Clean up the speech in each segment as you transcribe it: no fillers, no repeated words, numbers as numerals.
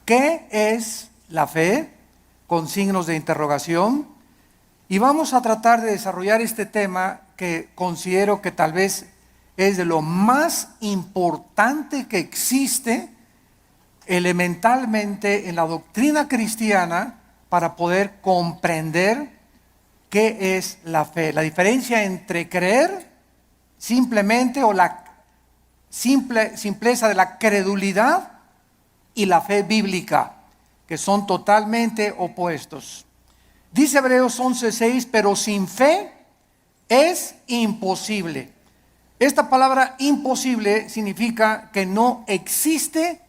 ¿Qué es la fe? Con signos de interrogación. Y vamos a tratar de desarrollar este tema que considero que tal vez es de lo más importante que existe elementalmente en la doctrina cristiana para poder comprender qué es la fe. La diferencia entre creer simplemente o la simpleza de la credulidad y la fe bíblica, que son totalmente opuestos. Dice Hebreos 11:6, pero sin fe es imposible. Esta palabra imposible significa que no existe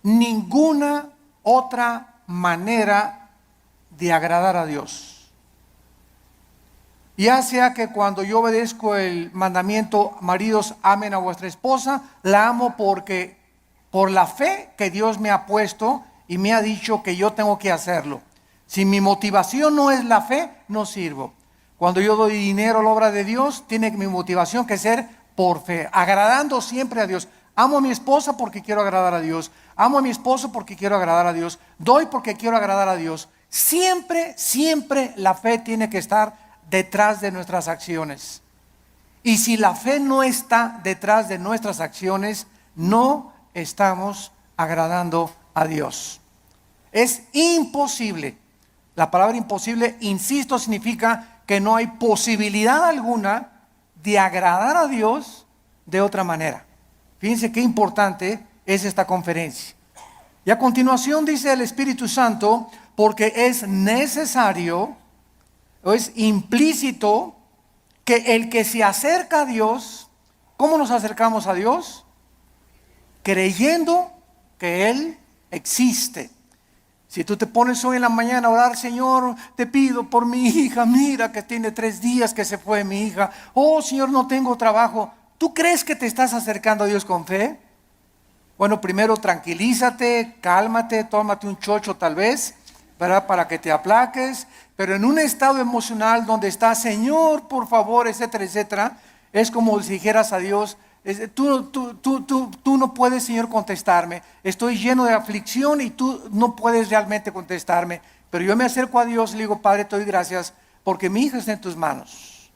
ninguna otra manera de agradar a Dios. Ya sea que cuando yo obedezco el mandamiento, maridos, amen a vuestra esposa, la amo porque por la fe que Dios me ha puesto y me ha dicho que yo tengo que hacerlo. Si mi motivación no es la fe, no sirvo. Cuando yo doy dinero a la obra de Dios, tiene mi motivación que ser por fe, agradando siempre a Dios. Amo a mi esposa porque quiero agradar a Dios. Amo a mi esposo porque quiero agradar a Dios. Doy porque quiero agradar a Dios. Siempre, siempre la fe tiene que estar detrás de nuestras acciones. Y si la fe no está detrás de nuestras acciones, no estamos agradando a Dios. Es imposible. La palabra imposible, insisto, significa que no hay posibilidad alguna de agradar a Dios de otra manera. Fíjense qué importante es esta conferencia. Y a continuación dice el Espíritu Santo, porque es necesario, o es implícito, que el que se acerca a Dios, ¿cómo nos acercamos a Dios? Creyendo que Él existe. Si tú te pones hoy en la mañana a orar, Señor, te pido por mi hija, mira que tiene 3 días que se fue mi hija. Oh, Señor, no tengo trabajo. ¿Tú crees que te estás acercando a Dios con fe? Bueno, primero tranquilízate, cálmate, tómate un chocho tal vez, ¿verdad? Para que te aplaques. Pero en un estado emocional donde estás, Señor, por favor, etcétera, etcétera, es como si dijeras a Dios, tú no puedes, Señor, contestarme. Estoy lleno de aflicción y tú no puedes realmente contestarme. Pero yo me acerco a Dios y le digo, Padre, te doy gracias porque mi hija está en tus manos.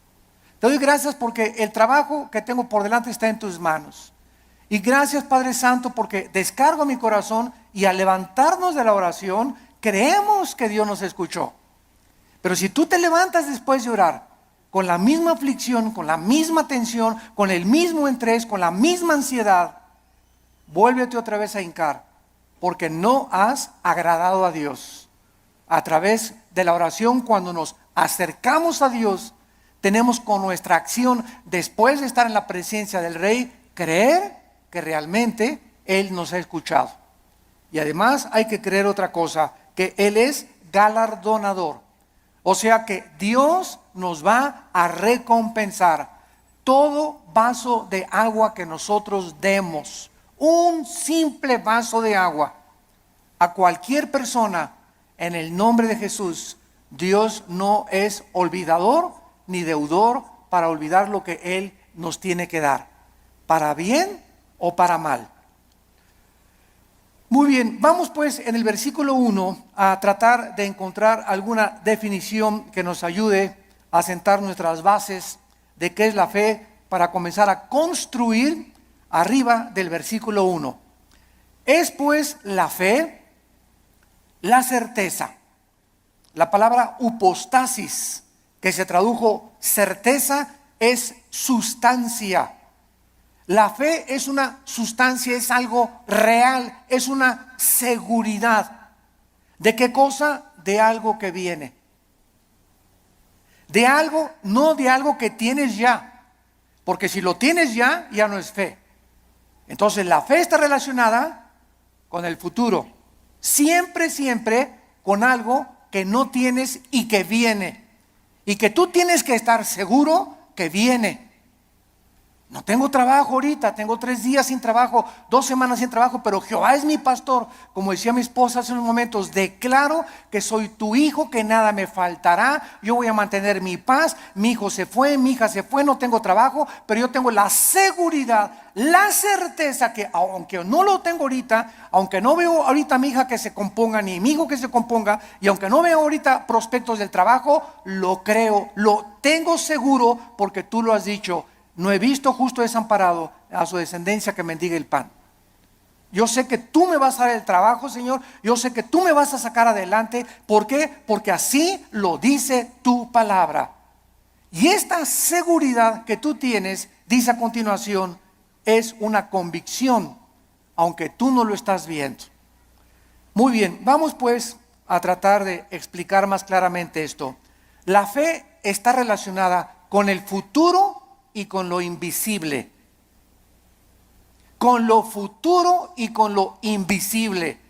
Te doy gracias porque el trabajo que tengo por delante está en tus manos. Y gracias, Padre Santo, porque descargo mi corazón y al levantarnos de la oración, creemos que Dios nos escuchó. Pero si tú te levantas después de orar, con la misma aflicción, con la misma tensión, con el mismo estrés, con la misma ansiedad, vuélvete otra vez a hincar, porque no has agradado a Dios. A través de la oración, cuando nos acercamos a Dios, tenemos con nuestra acción, después de estar en la presencia del Rey, creer que realmente Él nos ha escuchado. Y además hay que creer otra cosa, que Él es galardonador. O sea que Dios nos va a recompensar todo vaso de agua que nosotros demos. Un simple vaso de agua a cualquier persona en el nombre de Jesús. Dios no es olvidador ni deudor para olvidar lo que Él nos tiene que dar, para bien o para mal. Muy bien, vamos pues en el versículo 1 a tratar de encontrar alguna definición que nos ayude a sentar nuestras bases de qué es la fe para comenzar a construir arriba del versículo 1. Es pues la fe la certeza. La palabra upostasis, que se tradujo certeza, es sustancia. La fe es una sustancia, es algo real, es una seguridad. ¿De qué cosa? De algo que viene. De algo, no de algo que tienes ya. Porque si lo tienes ya, ya no es fe. Entonces la fe está relacionada con el futuro. Siempre, siempre con algo que no tienes y que viene. Y que tú tienes que estar seguro que viene. No tengo trabajo ahorita, tengo 3 días sin trabajo, 2 semanas sin trabajo, pero Jehová es mi pastor. Como decía mi esposa hace unos momentos, declaro que soy tu hijo, que nada me faltará. Yo voy a mantener mi paz. Mi hijo se fue, mi hija se fue, no tengo trabajo, pero yo tengo la seguridad, la certeza que aunque no lo tengo ahorita, aunque no veo ahorita a mi hija que se componga, ni mi hijo que se componga, y aunque no veo ahorita prospectos del trabajo, lo creo, lo tengo seguro porque tú lo has dicho. No he visto justo desamparado a su descendencia que mendigue el pan. Yo sé que tú me vas a dar el trabajo, Señor. Yo sé que tú me vas a sacar adelante. ¿Por qué? Porque así lo dice tu palabra. Y esta seguridad que tú tienes, dice a continuación, es una convicción, aunque tú no lo estás viendo. Muy bien, vamos pues a tratar de explicar más claramente esto. La fe está relacionada con el futuro y con lo invisible. Con lo futuro y con lo invisible.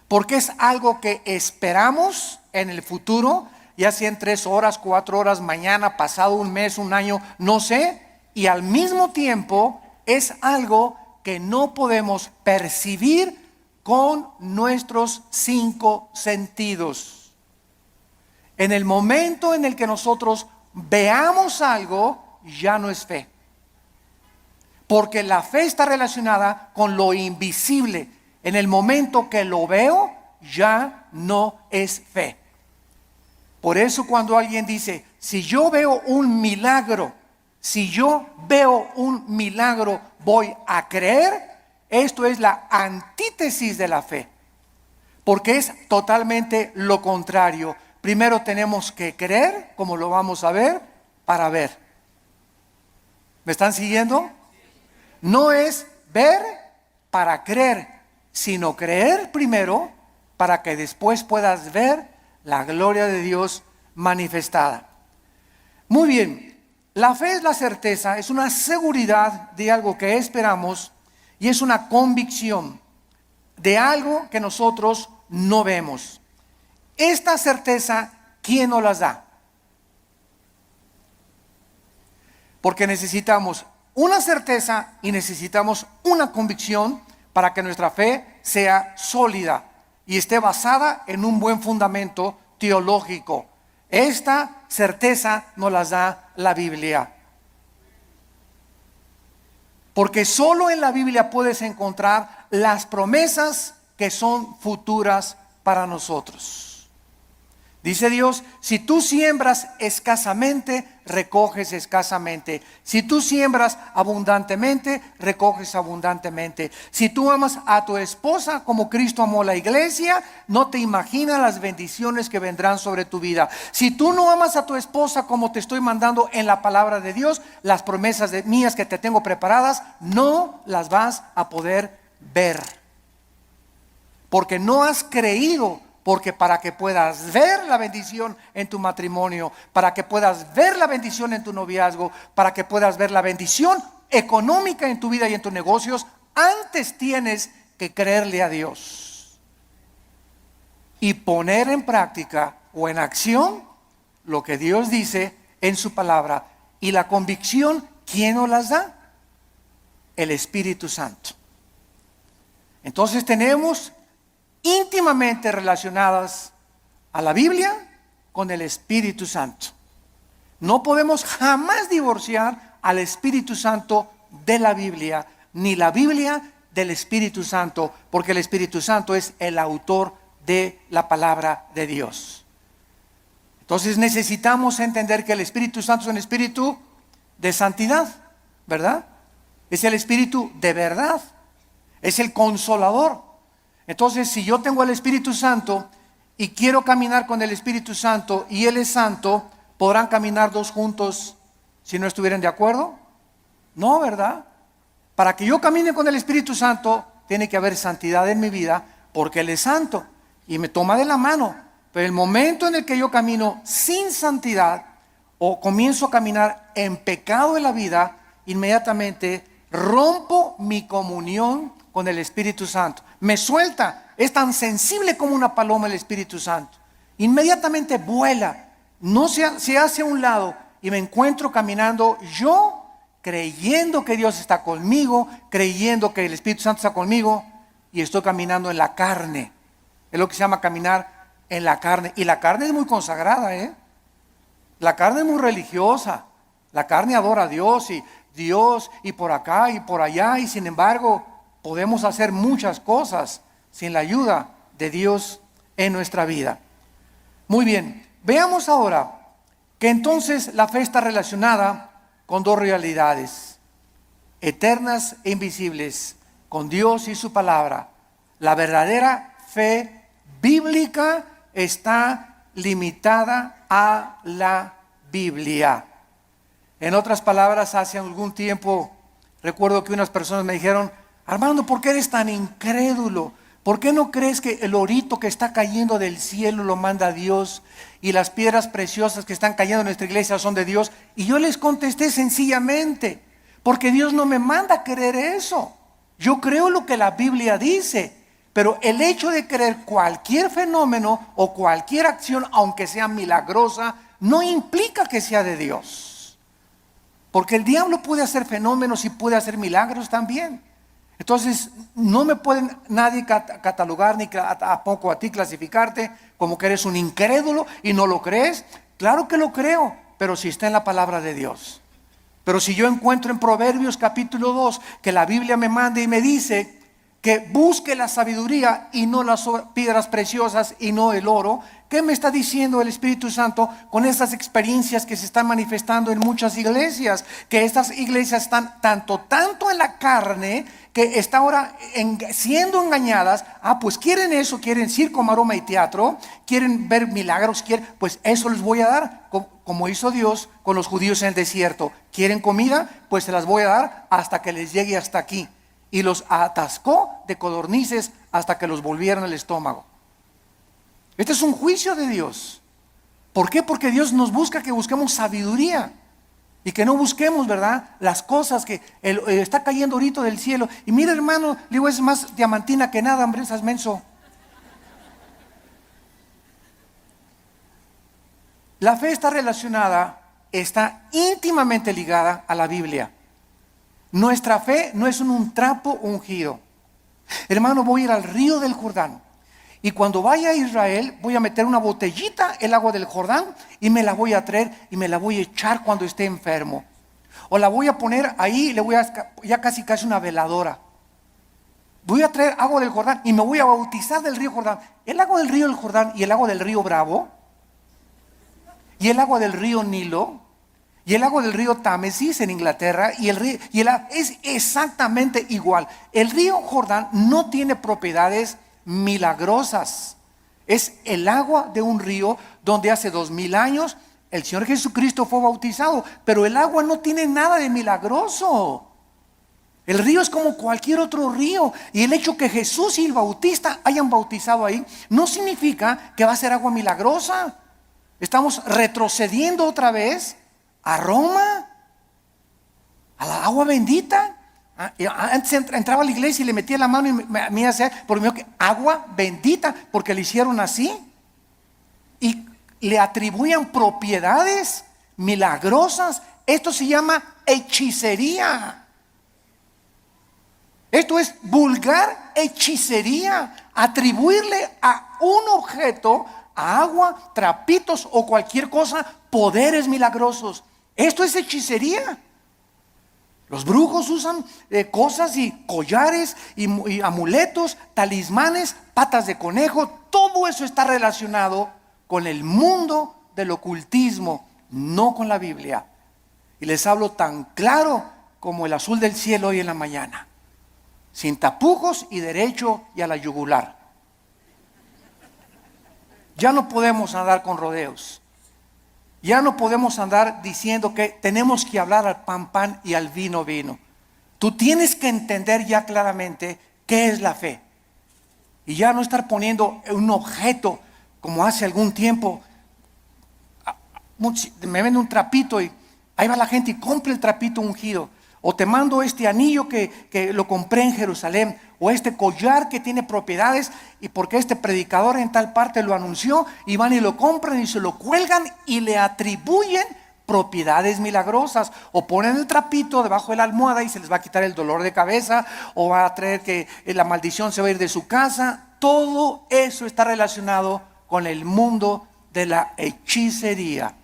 Porque es algo que esperamos en el futuro, ya sea en 3 horas, 4 horas, mañana, pasado un mes, un año, no sé. Y al mismo tiempo es algo que no podemos percibir con nuestros 5 sentidos. En el momento en el que nosotros veamos algo, ya no es fe. Porque la fe está relacionada con lo invisible. En el momento que lo veo, ya no es fe. Por eso cuando alguien dice, si yo veo un milagro, voy a creer, esto es la antítesis de la fe. Porque es totalmente lo contrario. Primero tenemos que creer, como lo vamos a ver, para ver. ¿Me están siguiendo? No es ver para creer, sino creer primero para que después puedas ver la gloria de Dios manifestada. Muy bien, la fe es la certeza, es una seguridad de algo que esperamos y es una convicción de algo que nosotros no vemos. Esta certeza, ¿quién nos las da? Porque necesitamos una certeza y necesitamos una convicción para que nuestra fe sea sólida y esté basada en un buen fundamento teológico. Esta certeza nos la da la Biblia. Porque solo en la Biblia puedes encontrar las promesas que son futuras para nosotros. Dice Dios, si tú siembras escasamente, recoges escasamente. Si tú siembras abundantemente, recoges abundantemente. Si tú amas a tu esposa como Cristo amó la iglesia, no te imaginas las bendiciones que vendrán sobre tu vida. Si tú no amas a tu esposa como te estoy mandando en la palabra de Dios, las promesas mías que te tengo preparadas, no las vas a poder ver. Porque no has creído. Porque para que puedas ver la bendición en tu matrimonio, para que puedas ver la bendición en tu noviazgo, para que puedas ver la bendición económica en tu vida y en tus negocios, antes tienes que creerle a Dios y poner en práctica o en acción lo que Dios dice en su palabra. Y la convicción, ¿quién nos las da? El Espíritu Santo. Entonces tenemos íntimamente relacionadas a la Biblia con el Espíritu Santo. No podemos jamás divorciar al Espíritu Santo de la Biblia, ni la Biblia del Espíritu Santo, porque el Espíritu Santo es el autor de la palabra de Dios. Entonces necesitamos entender que el Espíritu Santo es un espíritu de santidad, ¿verdad? Es el espíritu de verdad, es el consolador. Entonces, si yo tengo el Espíritu Santo y quiero caminar con el Espíritu Santo y Él es santo, ¿podrán caminar dos juntos si no estuvieran de acuerdo? No, ¿verdad? Para que yo camine con el Espíritu Santo, tiene que haber santidad en mi vida, porque Él es santo y me toma de la mano. Pero el momento en el que yo camino sin santidad o comienzo a caminar en pecado en la vida, inmediatamente rompo mi comunión con el Espíritu Santo. Me suelta, es tan sensible como una paloma el Espíritu Santo. Inmediatamente vuela, no se hace a un lado y me encuentro caminando yo creyendo que Dios está conmigo, creyendo que el Espíritu Santo está conmigo, y estoy caminando en la carne. Es lo que se llama caminar en la carne. Y la carne es muy consagrada, ¿eh? La carne es muy religiosa. La carne adora a Dios y por acá y por allá, y sin embargo podemos hacer muchas cosas sin la ayuda de Dios en nuestra vida. Muy bien, veamos ahora que entonces la fe está relacionada con dos realidades eternas e invisibles, con Dios y su palabra. La verdadera fe bíblica está limitada a la Biblia. En otras palabras, hace algún tiempo recuerdo que unas personas me dijeron: Armando, ¿por qué eres tan incrédulo? ¿Por qué no crees que el orito que está cayendo del cielo lo manda Dios y las piedras preciosas que están cayendo en nuestra iglesia son de Dios? Y yo les contesté sencillamente: porque Dios no me manda a creer eso. Yo creo lo que la Biblia dice, pero el hecho de creer cualquier fenómeno o cualquier acción, aunque sea milagrosa, no implica que sea de Dios. Porque el diablo puede hacer fenómenos y puede hacer milagros también. Entonces no me pueden nadie catalogar, ni tampoco a ti clasificarte como que eres un incrédulo y no lo crees. Claro que lo creo, pero si está en la palabra de Dios. Pero si yo encuentro en Proverbios capítulo 2 que la Biblia me manda y me dice que busque la sabiduría y no las piedras preciosas y no el oro, ¿qué me está diciendo el Espíritu Santo con estas experiencias que se están manifestando en muchas iglesias? Que estas iglesias están tanto en la carne, que está ahora siendo engañadas. Pues quieren eso, quieren circo, maroma y teatro, quieren ver milagros, pues eso les voy a dar, como hizo Dios con los judíos en el desierto. ¿Quieren comida? Pues se las voy a dar hasta que les llegue hasta aquí. Y los atascó de codornices hasta que los volvieron al estómago. Este es un juicio de Dios. ¿Por qué? Porque Dios nos busca que busquemos sabiduría y que no busquemos, ¿verdad?, las cosas que está cayendo ahorita del cielo. Y mira, hermano, digo, es más diamantina que nada, hombre, estás menso. La fe está relacionada, está íntimamente ligada a la Biblia. Nuestra fe no es un trapo ungido. Hermano, voy a ir al río del Jordán, y cuando vaya a Israel voy a meter una botellita el agua del Jordán y me la voy a traer y me la voy a echar cuando esté enfermo. O la voy a poner ahí, ya casi una veladora. Voy a traer agua del Jordán y me voy a bautizar del río Jordán. El agua del río del Jordán y el agua del río Bravo y el agua del río Nilo y el agua del río Támesis en Inglaterra es exactamente igual. El río Jordán no tiene propiedades milagrosas. Es el agua de un río donde hace 2000 años el Señor Jesucristo fue bautizado, pero el agua no tiene nada de milagroso. El río es como cualquier otro río, y el hecho que Jesús y el Bautista hayan bautizado ahí no significa que va a ser agua milagrosa. Estamos retrocediendo otra vez a Roma, a la agua bendita. Antes entraba a la iglesia y le metía la mano y me hacía por mí que agua bendita, porque le hicieron así y le atribuían propiedades milagrosas. Esto se llama hechicería. Esto es vulgar hechicería, atribuirle a un objeto, a agua, trapitos o cualquier cosa, poderes milagrosos. Esto es hechicería. Los brujos usan cosas y collares y amuletos, talismanes, patas de conejo. Todo eso está relacionado con el mundo del ocultismo, no con la Biblia. Y les hablo tan claro como el azul del cielo hoy en la mañana, sin tapujos y derecho y a la yugular. Ya no podemos andar con rodeos. Ya no podemos andar diciendo que tenemos que hablar al pan pan y al vino vino. Tú tienes que entender ya claramente qué es la fe. Y ya no estar poniendo un objeto como hace algún tiempo. Me venden un trapito y ahí va la gente y compra el trapito ungido. O te mando este anillo que lo compré en Jerusalén. O este collar que tiene propiedades y porque este predicador en tal parte lo anunció, y van y lo compran y se lo cuelgan y le atribuyen propiedades milagrosas, o ponen el trapito debajo de la almohada y se les va a quitar el dolor de cabeza, o va a traer que la maldición se va a ir de su casa. Todo eso está relacionado con el mundo de la hechicería.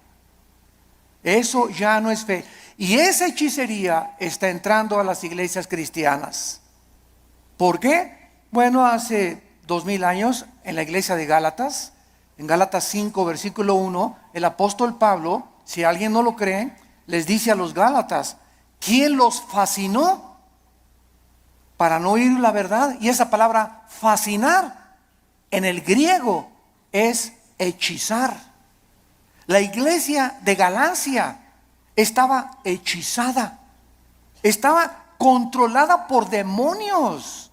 Eso ya no es fe. Y esa hechicería está entrando a las iglesias cristianas. ¿Por qué? Bueno, hace 2000 años en la iglesia de Gálatas, en Gálatas 5, versículo 1, el apóstol Pablo, si alguien no lo cree, les dice a los Gálatas, ¿quién los fascinó para no oír la verdad? Y esa palabra fascinar en el griego es hechizar. La iglesia de Galacia estaba hechizada, estaba controlada por demonios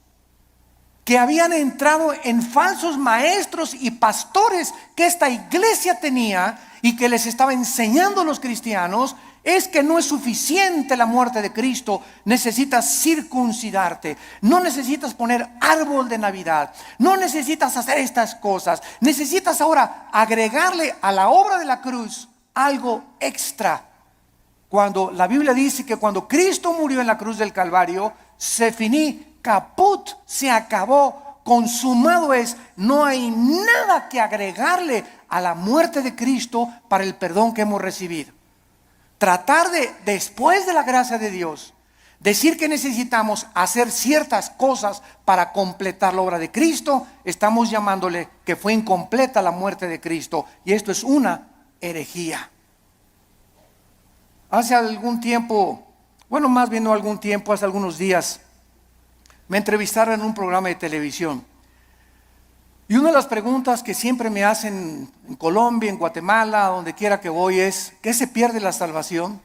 que habían entrado en falsos maestros y pastores que esta iglesia tenía y que les estaba enseñando a los cristianos. Es que no es suficiente la muerte de Cristo, necesitas circuncidarte, no necesitas poner árbol de Navidad, no necesitas hacer estas cosas, necesitas ahora agregarle a la obra de la cruz algo extra. Cuando la Biblia dice que cuando Cristo murió en la cruz del Calvario, se finí, caput, se acabó, consumado es, no hay nada que agregarle a la muerte de Cristo para el perdón que hemos recibido. Tratar de, después de la gracia de Dios, decir que necesitamos hacer ciertas cosas para completar la obra de Cristo, estamos llamándole que fue incompleta la muerte de Cristo, y esto es una herejía. Hace algún tiempo, bueno, más bien no algún tiempo, hace algunos días, me entrevistaron en un programa de televisión. Y una de las preguntas que siempre me hacen en Colombia, en Guatemala, donde quiera que voy, es: ¿qué se pierde la salvación?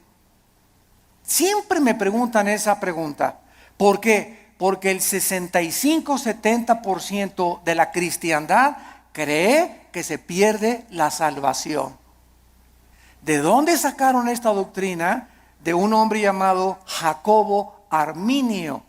Siempre me preguntan esa pregunta. ¿Por qué? Porque el 65-70% de la cristiandad cree que se pierde la salvación. ¿De dónde sacaron esta doctrina? De un hombre llamado Jacobo Arminio,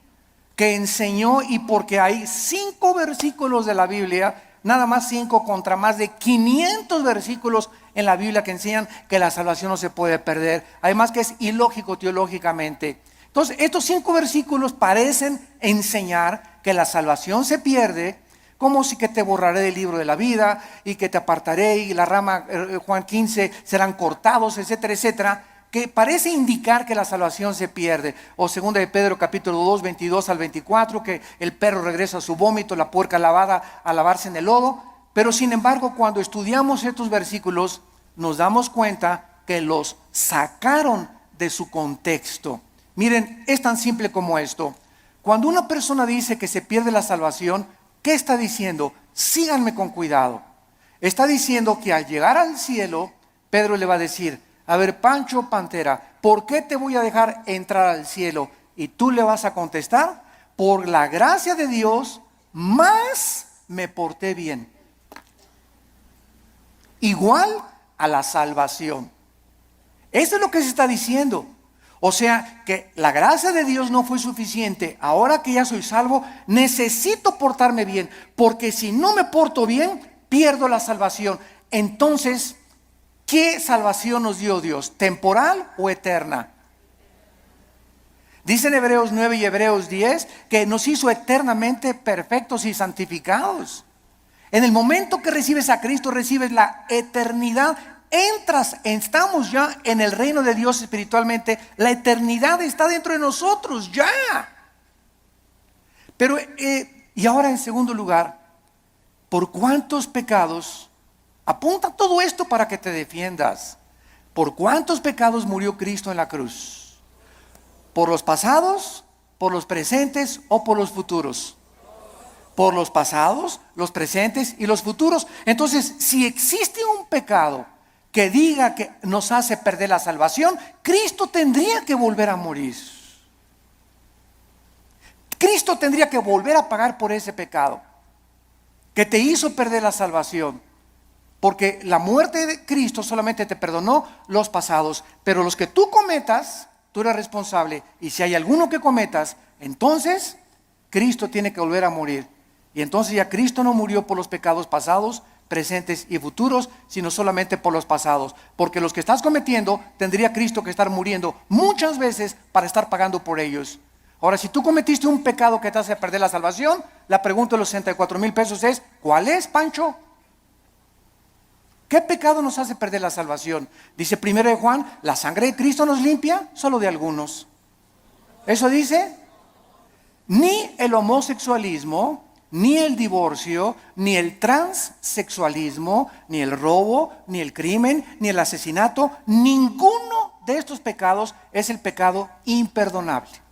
que enseñó, y porque hay 5 versículos de la Biblia, nada más 5 contra más de 500 versículos en la Biblia que enseñan que la salvación no se puede perder. Además que es ilógico teológicamente. Entonces estos 5 versículos parecen enseñar que la salvación se pierde, como si que te borraré del libro de la vida y que te apartaré y la rama, Juan 15, serán cortados, etcétera, etcétera, que parece indicar que la salvación se pierde. O 2 de Pedro capítulo 2, 22 al 24, que el perro regresa a su vómito, la puerca lavada a lavarse en el lodo. Pero sin embargo, cuando estudiamos estos versículos, nos damos cuenta que los sacaron de su contexto. Miren, es tan simple como esto. Cuando una persona dice que se pierde la salvación, ¿qué está diciendo? Síganme con cuidado. Está diciendo que al llegar al cielo, Pedro le va a decir: a ver, Pancho Pantera, ¿por qué te voy a dejar entrar al cielo? Y tú le vas a contestar: por la gracia de Dios, más me porté bien. Igual a la salvación. Eso es lo que se está diciendo. O sea, que la gracia de Dios no fue suficiente. Ahora que ya soy salvo, necesito portarme bien, porque si no me porto bien, pierdo la salvación. Entonces, ¿qué salvación nos dio Dios? ¿Temporal o eterna? Dicen Hebreos 9 y Hebreos 10 que nos hizo eternamente perfectos y santificados. En el momento que recibes a Cristo, recibes la eternidad. Estamos ya en el reino de Dios espiritualmente. La eternidad está dentro de nosotros ya. Pero, y ahora en segundo lugar, ¿por cuántos pecados? Apunta todo esto para que te defiendas. ¿Por cuántos pecados murió Cristo en la cruz? ¿Por los pasados, por los presentes o por los futuros? Por los pasados, los presentes y los futuros. Entonces, si existe un pecado que diga que nos hace perder la salvación, Cristo tendría que volver a morir. Cristo tendría que volver a pagar por ese pecado que te hizo perder la salvación. Porque la muerte de Cristo solamente te perdonó los pasados, pero los que tú cometas, tú eres responsable. Y si hay alguno que cometas, entonces Cristo tiene que volver a morir. Y entonces ya Cristo no murió por los pecados pasados, presentes y futuros, sino solamente por los pasados. Porque los que estás cometiendo, tendría Cristo que estar muriendo muchas veces para estar pagando por ellos. Ahora, si tú cometiste un pecado que te hace perder la salvación, la pregunta de los 64,000 pesos es, ¿cuál es, Pancho? ¿Qué pecado nos hace perder la salvación? Dice 1 de Juan, la sangre de Cristo nos limpia, solo de algunos. Eso dice, ni el homosexualismo, ni el divorcio, ni el transexualismo, ni el robo, ni el crimen, ni el asesinato, ninguno de estos pecados es el pecado imperdonable.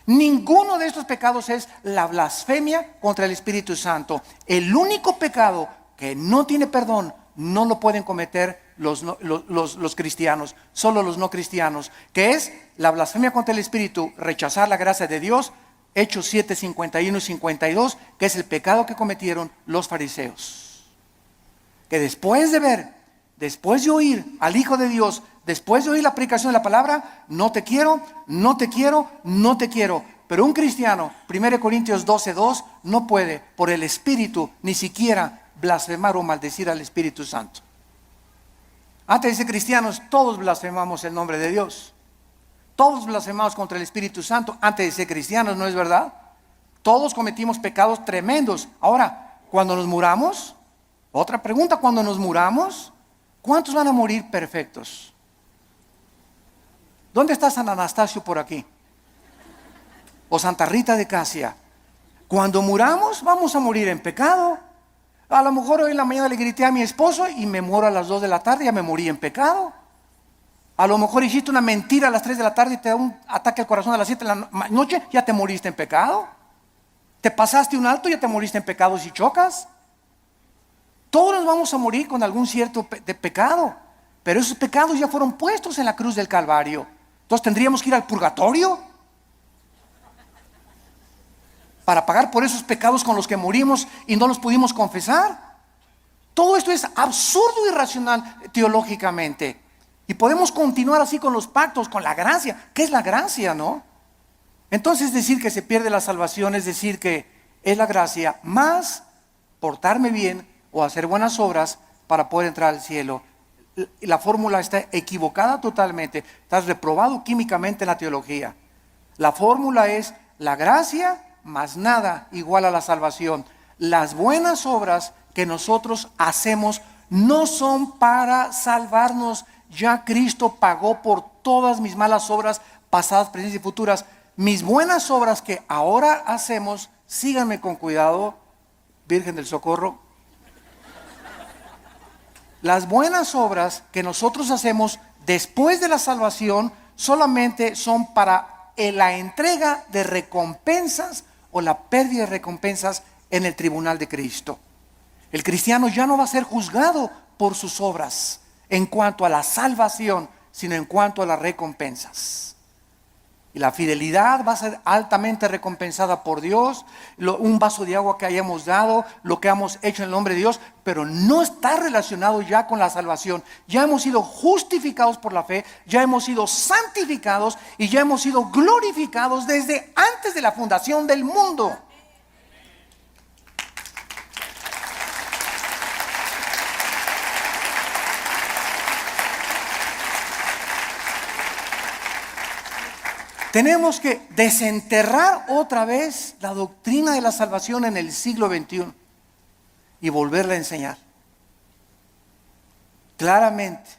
Ninguno de estos pecados es la blasfemia contra el Espíritu Santo. El único pecado que no tiene perdón no lo pueden cometer los cristianos, solo los no cristianos, que es la blasfemia contra el Espíritu, rechazar la gracia de Dios, Hechos 7, 51 y 52, que es el pecado que cometieron los fariseos. Que después de ver, después de oír al Hijo de Dios, después de oír la predicación de la palabra, no te quiero, no te quiero, no te quiero. Pero un cristiano, 1 Corintios 12, 2, no puede por el Espíritu ni siquiera blasfemar o maldecir al Espíritu Santo. Antes de ser cristianos, todos blasfemamos el nombre de Dios. Todos blasfemamos contra el Espíritu Santo antes de ser cristianos, ¿no es verdad? Todos cometimos pecados tremendos. Ahora, cuando nos muramos, otra pregunta, cuando nos muramos, ¿cuántos van a morir perfectos? ¿Dónde está San Anastasio por aquí? O Santa Rita de Casia. Cuando muramos, vamos a morir en pecado. A lo mejor hoy en la mañana le grité a mi esposo y me muero a las 2 de la tarde, ya me morí en pecado. A lo mejor hiciste una mentira a las 3 de la tarde y te da un ataque al corazón a las 7 de la noche, ya te moriste en pecado. Te pasaste un alto, ya te moriste en pecado si chocas. Todos nos vamos a morir con algún cierto de pecado, pero esos pecados ya fueron puestos en la cruz del Calvario. Entonces tendríamos que ir al purgatorio para pagar por esos pecados con los que morimos y no los pudimos confesar. Todo esto es absurdo y irracional teológicamente. Y podemos continuar así con los pactos, con la gracia. ¿Qué es la gracia, no? Entonces decir que se pierde la salvación es decir que es la gracia más portarme bien o hacer buenas obras para poder entrar al cielo. La fórmula está equivocada totalmente. Estás reprobado químicamente en la teología. La fórmula es la gracia más nada igual a la salvación. Las buenas obras que nosotros hacemos no son para salvarnos. Ya Cristo pagó por todas mis malas obras, pasadas, presentes y futuras. Mis buenas obras que ahora hacemos, síganme con cuidado, Virgen del Socorro. Las buenas obras que nosotros hacemos después de la salvación solamente son para la entrega de recompensas o la pérdida de recompensas en el tribunal de Cristo. El cristiano ya no va a ser juzgado por sus obras en cuanto a la salvación, sino en cuanto a las recompensas. Y la fidelidad va a ser altamente recompensada por Dios, un vaso de agua que hayamos dado, lo que hemos hecho en el nombre de Dios, pero no está relacionado ya con la salvación. Ya hemos sido justificados por la fe, ya hemos sido santificados y ya hemos sido glorificados desde antes de la fundación del mundo. Tenemos que desenterrar otra vez la doctrina de la salvación en el siglo XXI y volverla a enseñar claramente,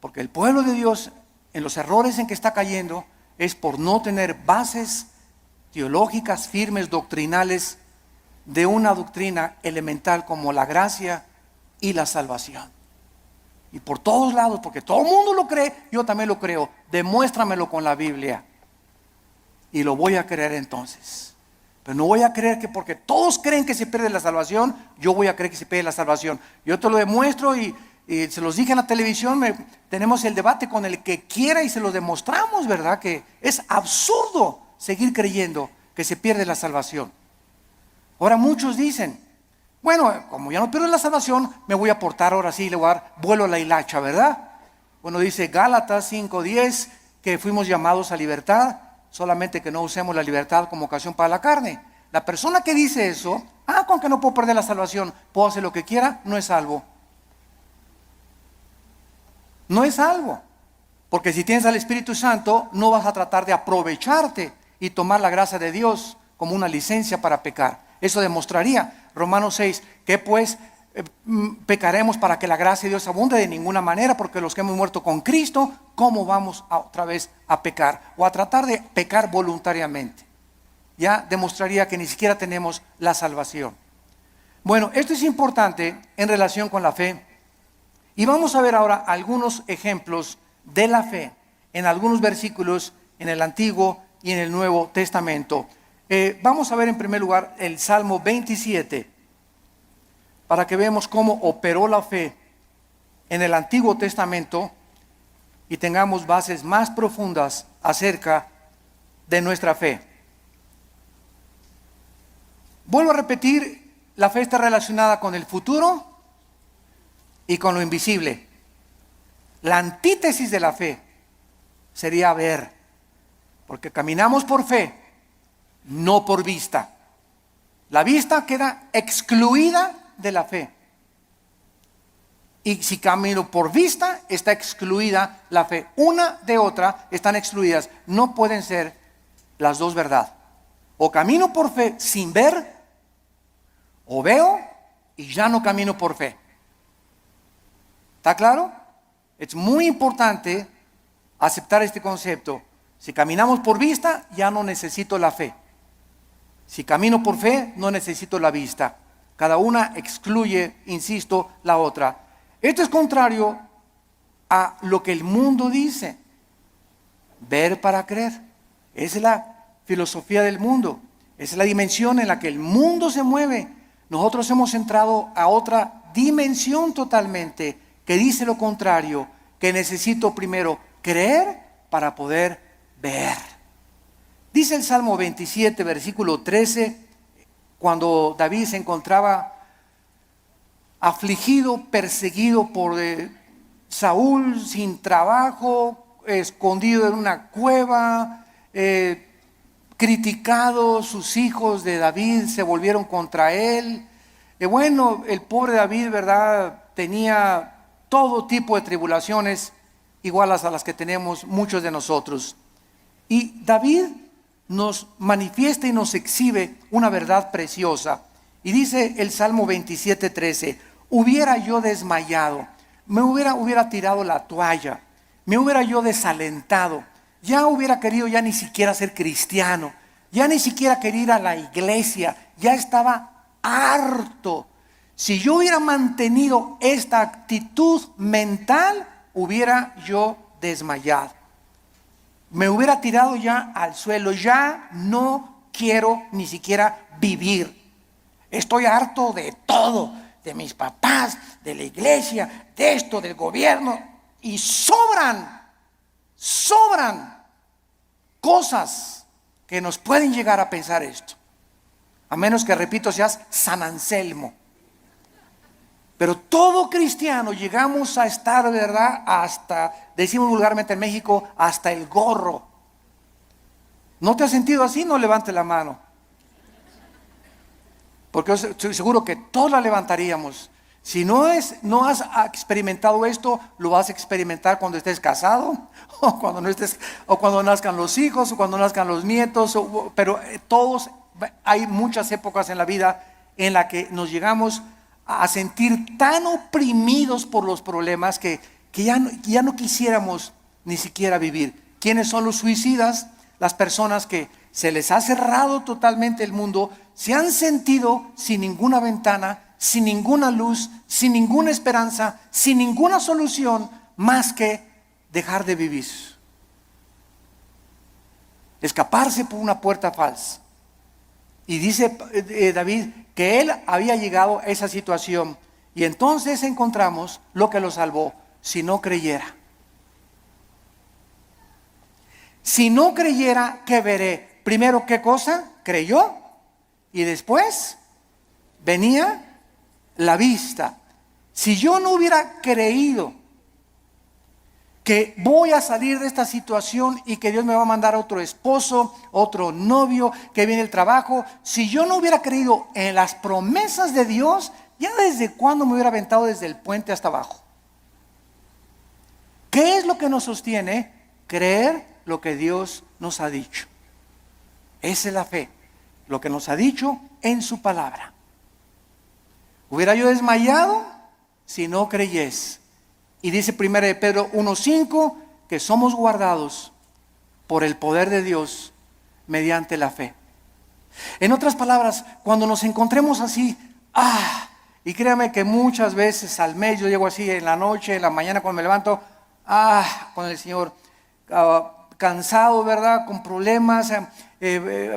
porque el pueblo de Dios en los errores en que está cayendo es por no tener bases teológicas firmes, doctrinales, de una doctrina elemental como la gracia y la salvación. Y por todos lados, porque todo el mundo lo cree, yo también lo creo. Demuéstramelo con la Biblia y lo voy a creer entonces. Pero no voy a creer que porque todos creen que se pierde la salvación, yo voy a creer que se pierde la salvación. Yo te lo demuestro y se los dije en la televisión, tenemos el debate con el que quiera y se lo demostramos, ¿verdad? Que es absurdo seguir creyendo que se pierde la salvación. Ahora muchos dicen, bueno, como ya no pierdo la salvación, me voy a portar ahora sí, le voy a dar vuelo a la hilacha, ¿verdad? Bueno, dice Gálatas 5:10 que fuimos llamados a libertad, solamente que no usemos la libertad como ocasión para la carne. La persona que dice eso, con que no puedo perder la salvación, puedo hacer lo que quiera, no es salvo. No es salvo. Porque si tienes al Espíritu Santo, no vas a tratar de aprovecharte y tomar la gracia de Dios como una licencia para pecar. Eso demostraría, Romanos 6, que pues pecaremos para que la gracia de Dios abunde. De ninguna manera, porque los que hemos muerto con Cristo, ¿cómo vamos otra vez a pecar? O a tratar de pecar voluntariamente. Ya demostraría que ni siquiera tenemos la salvación. Bueno, esto es importante en relación con la fe. Y vamos a ver ahora algunos ejemplos de la fe en algunos versículos en el Antiguo y en el Nuevo Testamento. Vamos a ver en primer lugar el Salmo 27, para que veamos cómo operó la fe en el Antiguo Testamento y tengamos bases más profundas acerca de nuestra fe. Vuelvo a repetir, la fe está relacionada con el futuro y con lo invisible. La antítesis de la fe sería ver, porque caminamos por fe, no por vista. La vista queda excluida de la fe. Y si camino por vista, está excluida la fe. Una de otra están excluidas. No pueden ser las dos verdad. O camino por fe sin ver, o veo y ya no camino por fe. ¿Está claro? Es muy importante aceptar este concepto. Si caminamos por vista, ya no necesito la fe. Si camino por fe, no necesito la vista. Cada una excluye, insisto, la otra. Esto es contrario a lo que el mundo dice. Ver para creer. Esa es la filosofía del mundo. Esa es la dimensión en la que el mundo se mueve. Nosotros hemos entrado a otra dimensión totalmente, que dice lo contrario, que necesito primero creer para poder ver. Dice el Salmo 27, versículo 13, cuando David se encontraba afligido, perseguido por Saúl, sin trabajo, escondido en una cueva, criticado, sus hijos de David se volvieron contra él. Bueno, el pobre David, ¿verdad?, tenía todo tipo de tribulaciones iguales a las que tenemos muchos de nosotros. Y David nos manifiesta y nos exhibe una verdad preciosa. Y dice el Salmo 27:13, hubiera yo desmayado, me hubiera tirado la toalla, me hubiera yo desalentado, ya hubiera querido ya ni siquiera ser cristiano, ya ni siquiera quería ir a la iglesia, ya estaba harto. Si yo hubiera mantenido esta actitud mental, hubiera yo desmayado. Me hubiera tirado ya al suelo, ya no quiero ni siquiera vivir. Estoy harto de todo, de mis papás, de la iglesia, de esto, del gobierno. Y sobran cosas que nos pueden llegar a pensar esto. A menos que, repito, seas San Anselmo. Pero todo cristiano llegamos a estar, ¿verdad?, hasta, decimos vulgarmente en México, hasta el gorro. ¿No te has sentido así? No levante la mano. Porque estoy seguro que todos la levantaríamos. Si no has experimentado esto, lo vas a experimentar cuando estés casado, o cuando no estés, o cuando nazcan los hijos, o cuando nazcan los nietos. Pero hay muchas épocas en la vida en la que nos llegamos a sentir tan oprimidos por los problemas que ya no quisiéramos ni siquiera vivir. ¿Quiénes son los suicidas? Las personas que se les ha cerrado totalmente el mundo, se han sentido sin ninguna ventana, sin ninguna luz, sin ninguna esperanza, sin ninguna solución más que dejar de vivir. Escaparse por una puerta falsa. Y dice David que él había llegado a esa situación, y entonces encontramos lo que lo salvó: si no creyera. Si no creyera, ¿qué veré? Primero, ¿qué cosa? Creyó, y después venía la vista. Si yo no hubiera creído que voy a salir de esta situación y que Dios me va a mandar otro esposo, otro novio, que viene el trabajo. Si yo no hubiera creído en las promesas de Dios, ya desde cuándo me hubiera aventado desde el puente hasta abajo. ¿Qué es lo que nos sostiene? Creer lo que Dios nos ha dicho. Esa es la fe, lo que nos ha dicho en su palabra. Hubiera yo desmayado si no creyese. Y dice 1 de Pedro 1:5 que somos guardados por el poder de Dios mediante la fe. En otras palabras, cuando nos encontremos así, y créame que muchas veces al mes yo llego así en la noche, en la mañana cuando me levanto, con el Señor, cansado, ¿verdad? Con problemas,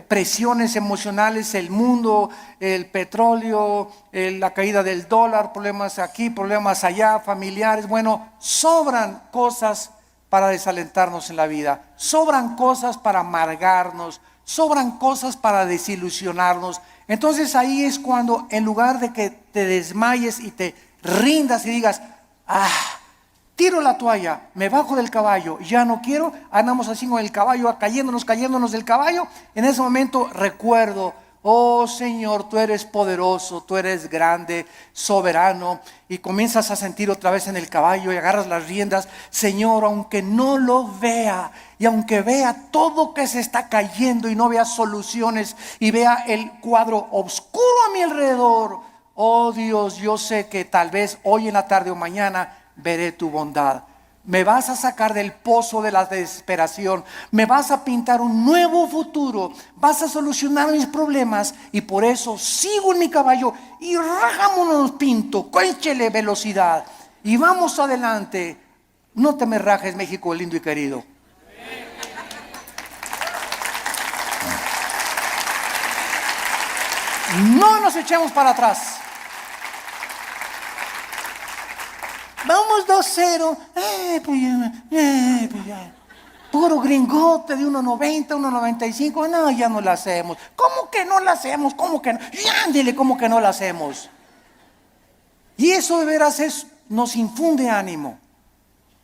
presiones emocionales, el mundo, el petróleo, la caída del dólar, problemas aquí, problemas allá, familiares. Bueno, sobran cosas para desalentarnos en la vida, sobran cosas para amargarnos, sobran cosas para desilusionarnos. Entonces ahí es cuando, en lugar de que te desmayes y te rindas y digas, tiro la toalla, me bajo del caballo, ya no quiero, andamos así con el caballo, cayéndonos del caballo. En ese momento recuerdo, oh Señor, tú eres poderoso, tú eres grande, soberano, y comienzas a sentir otra vez en el caballo y agarras las riendas. Señor, aunque no lo vea, y aunque vea todo que se está cayendo y no vea soluciones y vea el cuadro oscuro a mi alrededor, oh Dios, yo sé que tal vez hoy en la tarde o mañana veré tu bondad. Me vas a sacar del pozo de la desesperación, me vas a pintar un nuevo futuro, vas a solucionar mis problemas, y por eso sigo en mi caballo y rajámonos pinto, échele velocidad y vamos adelante. No te me rajes, México lindo y querido. No nos echemos para atrás. Vamos 2-0. Pues ya. Puro gringote de 1.90, 1.95. No, ya no la hacemos. ¿Cómo que no la hacemos? ¿Cómo que no? Ándele, ¿cómo que no la hacemos? Y eso de veras nos infunde ánimo.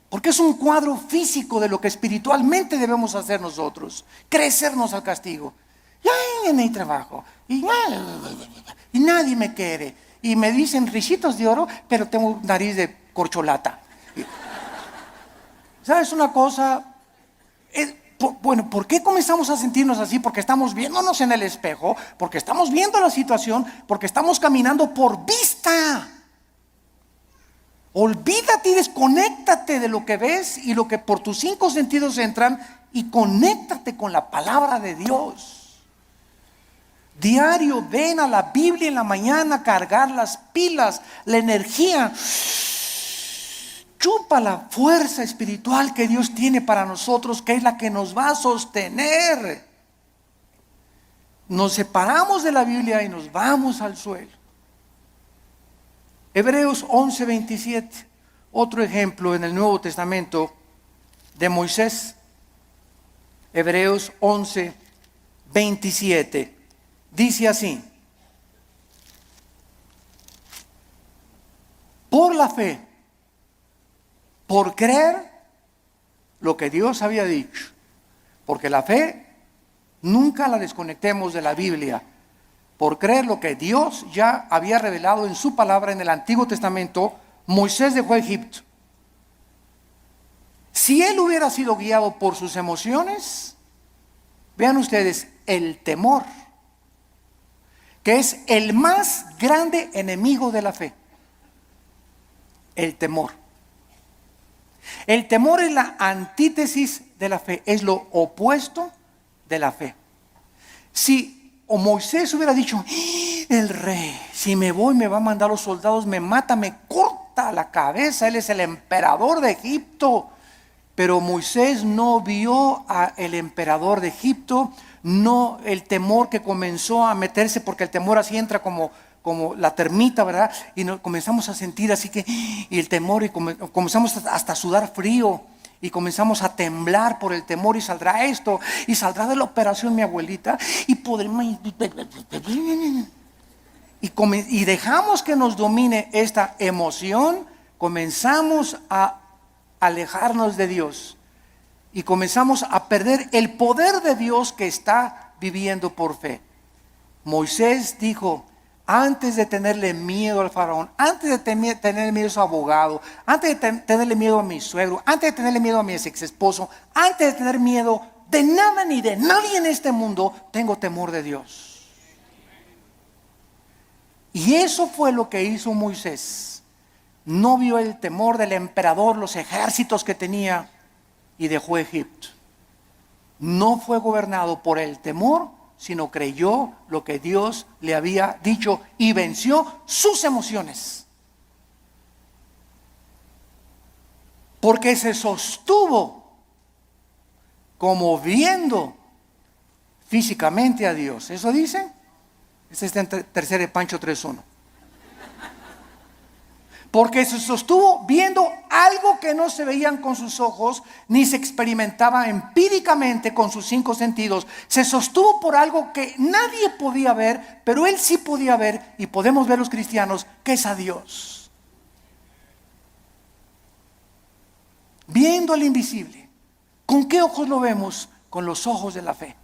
Porque es un cuadro físico de lo que espiritualmente debemos hacer nosotros. Crecernos al castigo. Ya no hay trabajo. Y nadie me quiere. Y me dicen risitos de oro, pero tengo nariz de corcholata. ¿Sabes una cosa? Bueno, ¿por qué comenzamos a sentirnos así? Porque estamos viéndonos en el espejo, porque estamos viendo la situación, porque estamos caminando por vista. Olvídate y desconéctate de lo que ves y lo que por tus 5 sentidos entran, y conéctate con la palabra de Dios. Diario ven a la Biblia en la mañana, cargar las pilas, la energía. Chupa la fuerza espiritual que Dios tiene para nosotros, que es la que nos va a sostener. Nos separamos de la Biblia y nos vamos al suelo. Hebreos 11:27, otro ejemplo en el Nuevo Testamento de Moisés. Hebreos 11:27 dice así: por la fe, por creer lo que Dios había dicho. Porque la fe nunca la desconectemos de la Biblia. Por creer lo que Dios ya había revelado en su palabra en el Antiguo Testamento, Moisés dejó Egipto. Si él hubiera sido guiado por sus emociones, vean ustedes, el temor, que es el más grande enemigo de la fe. El temor. El temor es la antítesis de la fe, es lo opuesto de la fe. Si Moisés hubiera dicho, el rey, si me voy me va a mandar los soldados, me mata, me corta la cabeza, él es el emperador de Egipto. Pero Moisés no vio al emperador de Egipto, no el temor que comenzó a meterse, porque el temor así entra como la termita, ¿verdad? Y comenzamos a sentir así que, y el temor, y comenzamos hasta a sudar frío, y comenzamos a temblar por el temor, y saldrá esto, y saldrá de la operación mi abuelita, y podremos, y dejamos que nos domine esta emoción, comenzamos a alejarnos de Dios y comenzamos a perder el poder de Dios que está viviendo por fe. Moisés dijo, antes de tenerle miedo al faraón, antes de tenerle miedo a su abogado, antes de tenerle miedo a mi suegro, antes de tenerle miedo a mi ex esposo, antes de tener miedo de nada ni de nadie en este mundo, tengo temor de Dios. Y eso fue lo que hizo Moisés. No vio el temor del emperador, los ejércitos que tenía, y dejó Egipto. No fue gobernado por el temor, sino creyó lo que Dios le había dicho y venció sus emociones. Porque se sostuvo como viendo físicamente a Dios. ¿Eso dice? Este está en tercera de Pancho 3:1. Porque se sostuvo viendo algo que no se veían con sus ojos, ni se experimentaba empíricamente con sus 5 sentidos. Se sostuvo por algo que nadie podía ver, pero él sí podía ver, y podemos ver los cristianos, que es a Dios. Viendo al invisible. ¿Con qué ojos lo vemos? Con los ojos de la fe.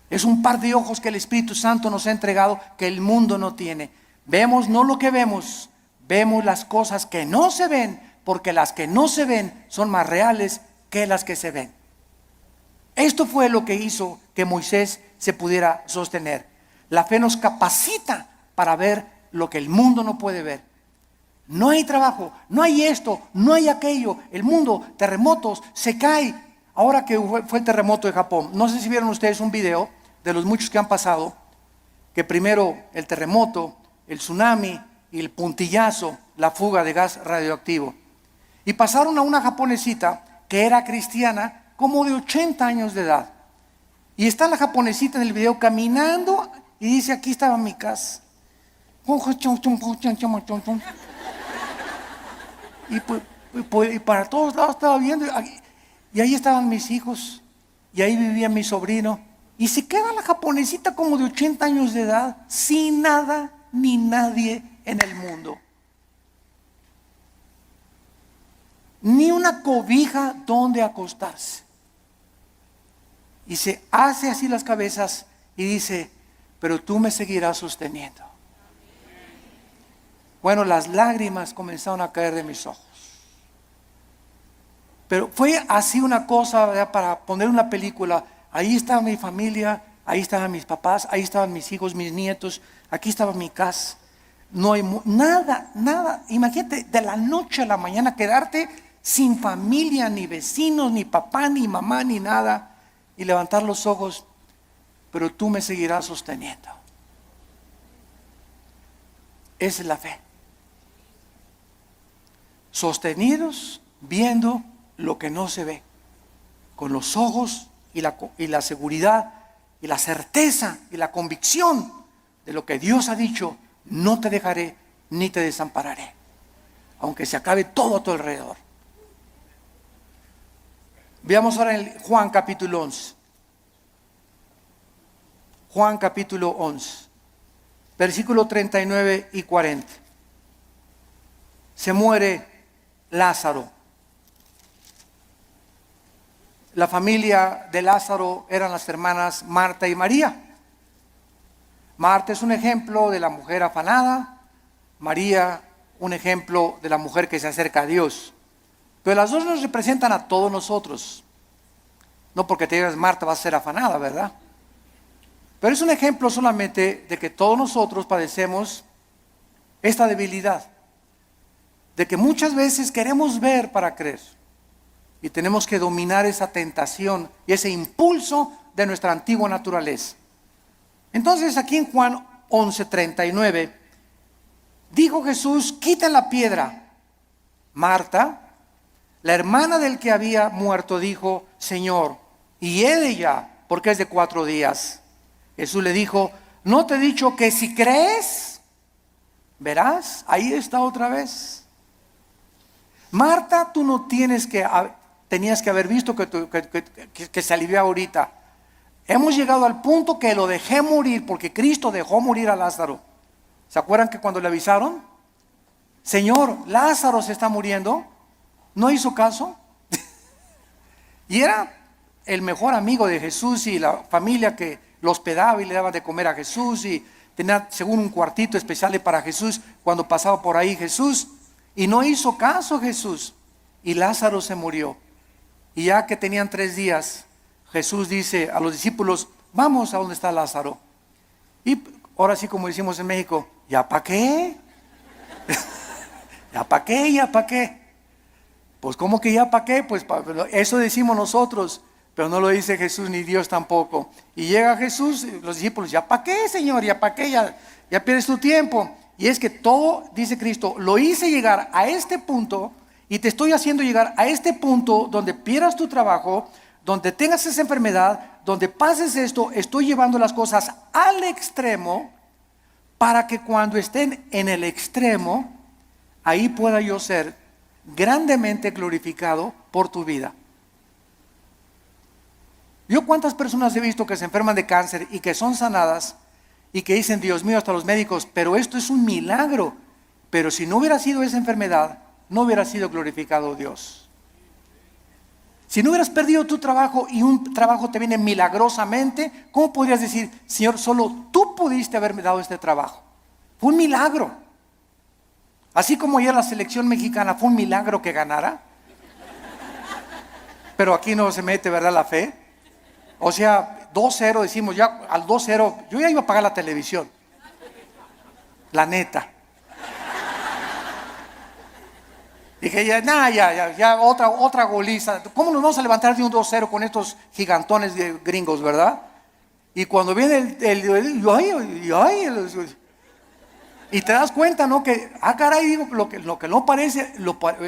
Es un par de ojos que el Espíritu Santo nos ha entregado que el mundo no tiene. Vemos no lo que vemos, vemos las cosas que no se ven, porque las que no se ven son más reales que las que se ven. Esto fue lo que hizo que Moisés se pudiera sostener. La fe nos capacita para ver lo que el mundo no puede ver. No hay trabajo, no hay esto, no hay aquello. El mundo, terremotos, se cae. Ahora que fue el terremoto de Japón, no sé si vieron ustedes un video de los muchos que han pasado, que primero el terremoto, el tsunami y el puntillazo, la fuga de gas radioactivo. Y pasaron a una japonesita que era cristiana, como de 80 años de edad. Y está la japonesita en el video caminando y dice, aquí estaba mi casa. Y para todos lados estaba viendo, y ahí estaban mis hijos, y ahí vivía mi sobrino. Y se queda la japonesita como de 80 años de edad, sin nada ni nadie en el mundo. Ni una cobija donde acostarse. Y se hace así las cabezas y dice, pero tú me seguirás sosteniendo. Bueno, las lágrimas comenzaron a caer de mis ojos. Pero fue así una cosa, ¿verdad? Para poner una película. Ahí estaba mi familia, ahí estaban mis papás, ahí estaban mis hijos, mis nietos, aquí estaba mi casa. No hay nada. Imagínate, de la noche a la mañana quedarte sin familia, ni vecinos, ni papá, ni mamá, ni nada, y levantar los ojos, pero tú me seguirás sosteniendo. Esa es la fe. Sostenidos viendo lo que no se ve, con los ojos y la seguridad y la certeza y la convicción de lo que Dios ha dicho: no te dejaré ni te desampararé, aunque se acabe todo a tu alrededor. Veamos ahora en Juan capítulo 11. Juan capítulo 11, versículo 39 y 40. Se muere Lázaro. La familia de Lázaro eran las hermanas Marta y María. Marta es un ejemplo de la mujer afanada, María un ejemplo de la mujer que se acerca a Dios. Pero las dos nos representan a todos nosotros. No porque te digas Marta va a ser afanada, ¿verdad? Pero es un ejemplo solamente de que todos nosotros padecemos esta debilidad, de que muchas veces queremos ver para creer, y tenemos que dominar esa tentación y ese impulso de nuestra antigua naturaleza. Entonces aquí en Juan 11:39 dijo Jesús: quiten la piedra. Marta, la hermana del que había muerto, dijo: Señor, y he de ya, porque es de 4 días. Jesús le dijo: ¿no te he dicho que si crees, verás? Ahí está otra vez. Marta, tú no tenías que haber visto que se alivió ahorita. Hemos llegado al punto que lo dejé morir, porque Cristo dejó morir a Lázaro. ¿Se acuerdan que cuando le avisaron? Señor, Lázaro se está muriendo? no hizo caso. Y era el mejor amigo de Jesús y la familia que lo hospedaba y le daba de comer a Jesús, y tenía según un cuartito especial para Jesús cuando pasaba por ahí Jesús. Y no hizo caso Jesús, y Lázaro se murió. Y ya que tenían 3 días, Jesús dice a los discípulos: vamos a donde está Lázaro. Y ahora sí, como decimos en México, ¿ya para qué? ¿Ya para qué? ¿Ya para qué? Pues ¿cómo que ya para qué? Pues eso decimos nosotros, pero no lo dice Jesús ni Dios tampoco. Y llega Jesús, los discípulos: ¿ya para qué, Señor? ¿Ya para qué? Ya pierdes tu tiempo. Y es que todo, dice Cristo, lo hice llegar a este punto, y te estoy haciendo llegar a este punto donde pierdas tu trabajo, donde tengas esa enfermedad, donde pases esto. Estoy llevando las cosas al extremo para que cuando estén en el extremo, ahí pueda yo ser grandemente glorificado por tu vida. Yo cuántas personas he visto que se enferman de cáncer y que son sanadas y que dicen: Dios mío, hasta los médicos, pero esto es un milagro. Pero si no hubiera sido esa enfermedad, no hubiera sido glorificado Dios. Si no hubieras perdido tu trabajo y un trabajo te viene milagrosamente, ¿cómo podrías decir: Señor, solo tú pudiste haberme dado este trabajo? Fue un milagro. Así como ayer la selección mexicana fue un milagro que ganara. Pero aquí no se mete, ¿verdad?, la fe. O sea, 2-0, decimos, ya al 2-0, yo ya iba a pagar la televisión. La neta. Dije, ya, otra goliza. ¿Cómo nos vamos a levantar de un 2-0 con estos gigantones de gringos, verdad? Y cuando viene y te das cuenta, ¿no? Que, caray, digo, lo que no parece,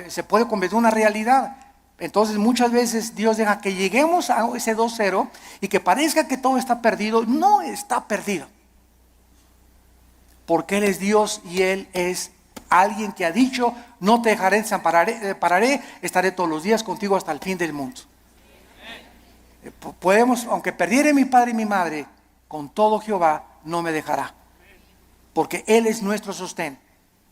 se puede convertir en una realidad. Entonces muchas veces Dios deja que lleguemos a ese 2-0 y que parezca que todo está perdido. No está perdido, porque Él es Dios y Él es alguien que ha dicho: no te dejaré, desampararé, estaré todos los días contigo hasta el fin del mundo. Podemos, aunque perdiere mi padre y mi madre, con todo Jehová no me dejará, porque Él es nuestro sostén.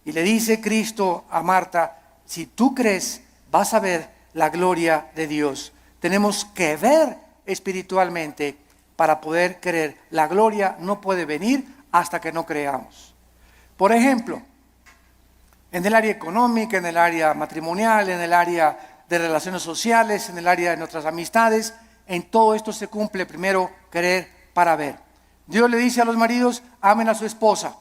Y le dice Cristo a Marta: si tú crees, vas a ver la gloria de Dios. Tenemos que ver espiritualmente para poder creer. La gloria no puede venir hasta que no creamos. Por ejemplo, en el área económica, en el área matrimonial, en el área de relaciones sociales, en el área de nuestras amistades, en todo esto se cumple primero creer para ver. Dios le dice a los maridos: amen a su esposa.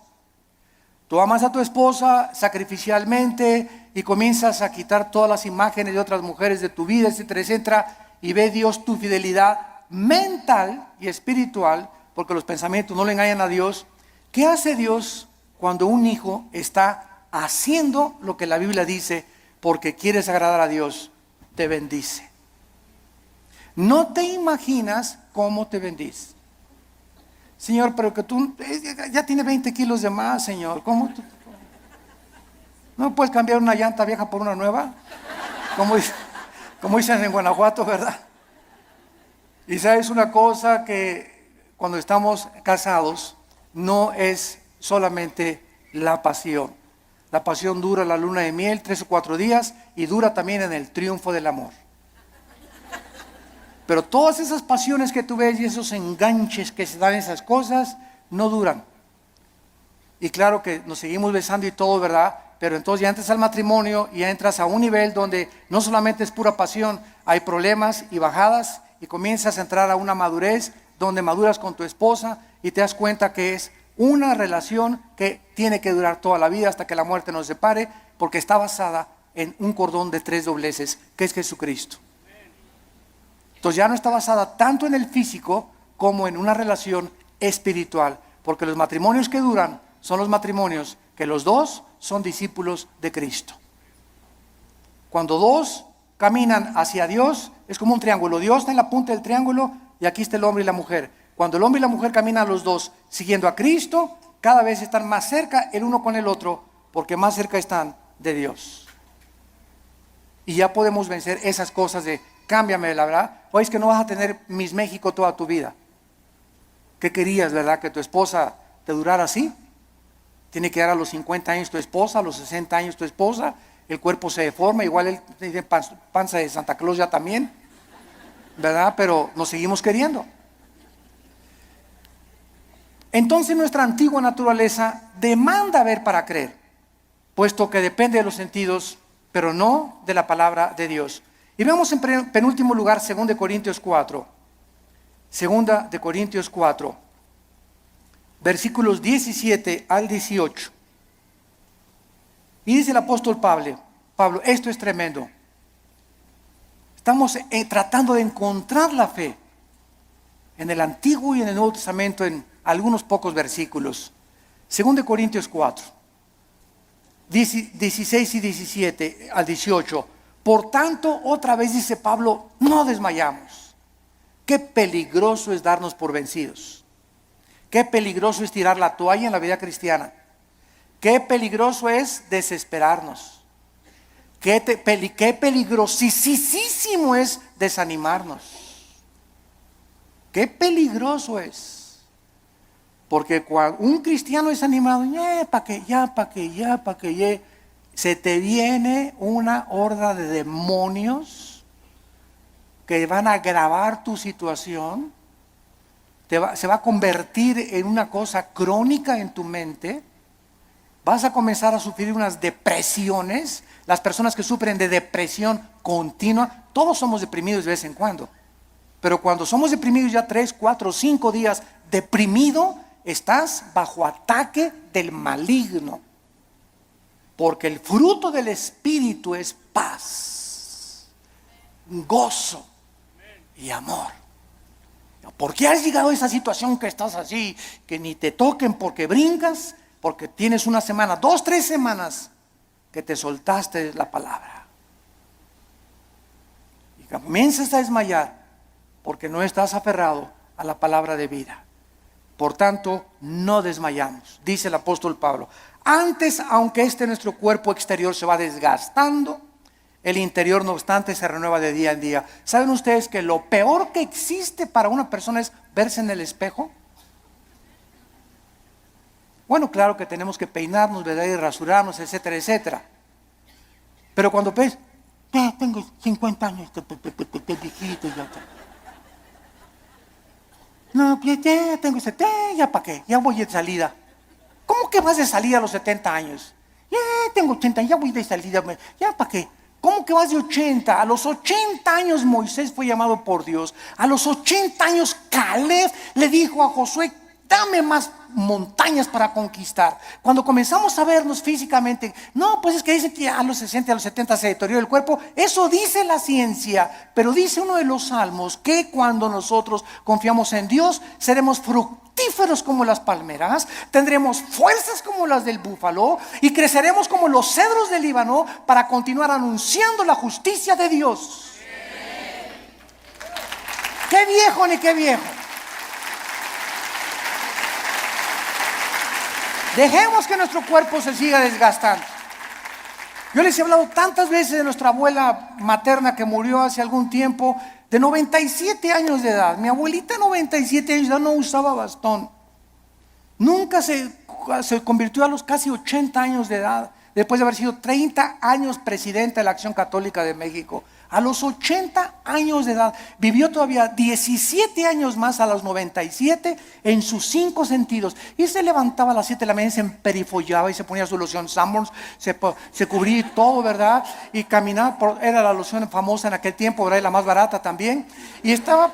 Tú amas a tu esposa sacrificialmente y comienzas a quitar todas las imágenes de otras mujeres de tu vida, etcétera, etcétera, y ve Dios tu fidelidad mental y espiritual, porque los pensamientos no le engañan a Dios. ¿Qué hace Dios cuando un hijo está haciendo lo que la Biblia dice porque quieres agradar a Dios? Te bendice. No te imaginas cómo te bendice. Señor, pero que tú ya tiene 20 kilos de más, Señor. ¿Cómo tú? ¿No puedes cambiar una llanta vieja por una nueva? Como dicen en Guanajuato, ¿verdad? Y sabes una cosa, que cuando estamos casados no es solamente la pasión. La pasión dura la luna de miel 3 o 4 días y dura también en el triunfo del amor. Pero todas esas pasiones que tú ves y esos enganches que se dan esas cosas no duran. Y claro que nos seguimos besando y todo, ¿verdad? Pero entonces ya entras al matrimonio y ya entras a un nivel donde no solamente es pura pasión, hay problemas y bajadas, y comienzas a entrar a una madurez donde maduras con tu esposa y te das cuenta que es una relación que tiene que durar toda la vida hasta que la muerte nos separe, porque está basada en un cordón de 3 dobleces, que es Jesucristo. Entonces ya no está basada tanto en el físico como en una relación espiritual, porque los matrimonios que duran son los matrimonios que los dos son discípulos de Cristo. Cuando dos caminan hacia Dios, es como un triángulo. Dios está en la punta del triángulo y aquí está el hombre y la mujer. Cuando el hombre y la mujer caminan los dos siguiendo a Cristo, cada vez están más cerca el uno con el otro, porque más cerca están de Dios. Y ya podemos vencer esas cosas de: cámbiame, la verdad. Oye, es que no vas a tener Miss México toda tu vida. ¿Qué querías, verdad? ¿Que tu esposa te durara así? Tiene que dar a los 50 años tu esposa, a los 60 años tu esposa. el cuerpo se deforma, igual él tiene panza de Santa Claus ya también, ¿verdad? Pero nos seguimos queriendo. Entonces nuestra antigua naturaleza demanda ver para creer, puesto que depende de los sentidos, pero no de la palabra de Dios. Y veamos en penúltimo lugar 2 Corintios 4. 2 Corintios 4, versículos 17 al 18. Y dice el apóstol Pablo, esto es tremendo. Estamos tratando de encontrar la fe en el Antiguo y en el Nuevo Testamento en algunos pocos versículos. 2 Corintios 4, 16 y 17 al 18. Por tanto, otra vez dice Pablo, no desmayamos. Qué peligroso es darnos por vencidos. Qué peligroso es tirar la toalla en la vida cristiana. Qué peligroso es desesperarnos. Qué peligrosísimo es desanimarnos. Qué peligroso es. Porque cuando un cristiano es animado, se te viene una horda de demonios que van a agravar tu situación. Se va a convertir en una cosa crónica en tu mente. Vas a comenzar a sufrir unas depresiones. Las personas que sufren de depresión continua, todos somos deprimidos de vez en cuando. Pero cuando somos deprimidos ya 3, 4, 5 días deprimido, estás bajo ataque del maligno. Porque el fruto del Espíritu es paz, gozo y amor. ¿Por qué has llegado a esa situación que estás así, que ni te toquen porque brincas? Porque tienes una semana, 2, 3 semanas que te soltaste la palabra. Y comienzas a desmayar porque no estás aferrado a la palabra de vida. Por tanto, no desmayamos, dice el apóstol Pablo. Antes, aunque nuestro cuerpo exterior se va desgastando, el interior no obstante se renueva de día en día. ¿Saben ustedes que lo peor que existe para una persona es verse en el espejo? Bueno, claro que tenemos que peinarnos, ¿verdad? Y rasurarnos, etcétera, etcétera. Pero cuando ves, ya tengo 50 años, viejito, ya. No, ya tengo 70, ya para qué, ya voy de salida. ¿Cómo que vas de salida a los 70 años? Ya tengo 80, ya voy de salida, ya para qué. ¿Cómo que vas de 80? A los 80 años Moisés fue llamado por Dios. A los 80 años Caleb le dijo a Josué, dame más montañas para conquistar. Cuando comenzamos a vernos físicamente, no, pues es que dice que a los 60, a los 70 se deteriora el cuerpo. Eso dice la ciencia, pero dice uno de los salmos que cuando nosotros confiamos en Dios, seremos fructíferos como las palmeras, tendremos fuerzas como las del búfalo y creceremos como los cedros del Líbano para continuar anunciando la justicia de Dios. ¡Qué viejo ni qué viejo! Dejemos que nuestro cuerpo se siga desgastando. Yo les he hablado tantas veces de nuestra abuela materna que murió hace algún tiempo, de 97 años de edad. Mi abuelita 97 años de edad no usaba bastón. Nunca se convirtió a los casi 80 años de edad, después de haber sido 30 años presidenta de la Acción Católica de México. A los 80 años de edad, vivió todavía 17 años más a los 97 en sus 5 sentidos. Y se levantaba a las 7 de la mañana, se emperifollaba y se ponía su loción Sanborns, se cubría todo, ¿verdad? Y caminaba, era la loción famosa en aquel tiempo, ¿verdad? Y la más barata también. Y estaba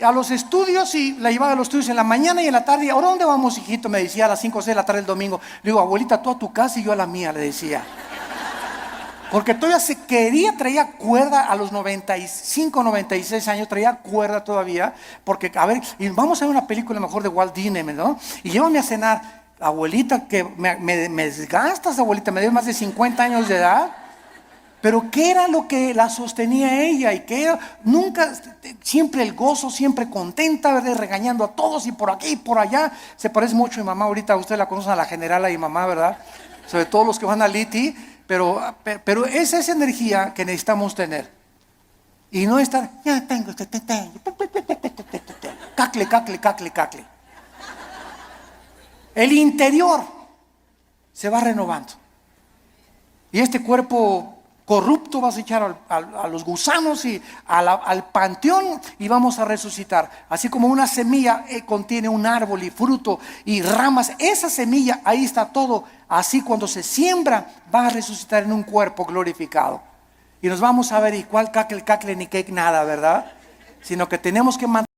a los estudios y la llevaba a los estudios en la mañana y en la tarde. ¿Ahora dónde vamos, hijito? Me decía a las 5 o 6 de la tarde el domingo. Le digo, abuelita, tú a tu casa y yo a la mía, le decía. Porque todavía traía cuerda a los 95, 96 años, traía cuerda todavía, porque, a ver, y vamos a ver una película mejor de Walt Disney, ¿no? Y llévame a cenar, abuelita, que me desgastas, abuelita, me dio más de 50 años de edad. Pero ¿qué era lo que la sostenía ella? Y que era nunca, siempre el gozo, siempre contenta, ¿verdad? Regañando a todos y por aquí y por allá. Se parece mucho a mi mamá, ahorita ustedes la conocen, a la generala y mamá, ¿verdad? Sobre todo los que van a Liti. Pero esa es energía que necesitamos tener. Y no estar, ya tengo, cacle. El interior se va renovando. Y este cuerpo corrupto vas a echar a los gusanos y al panteón y vamos a resucitar. Así como una semilla contiene un árbol y fruto y ramas, esa semilla, ahí está todo. Así cuando se siembra va a resucitar en un cuerpo glorificado. Y nos vamos a ver, y cuál cacle, ni que nada, ¿verdad? Sino que tenemos que mantener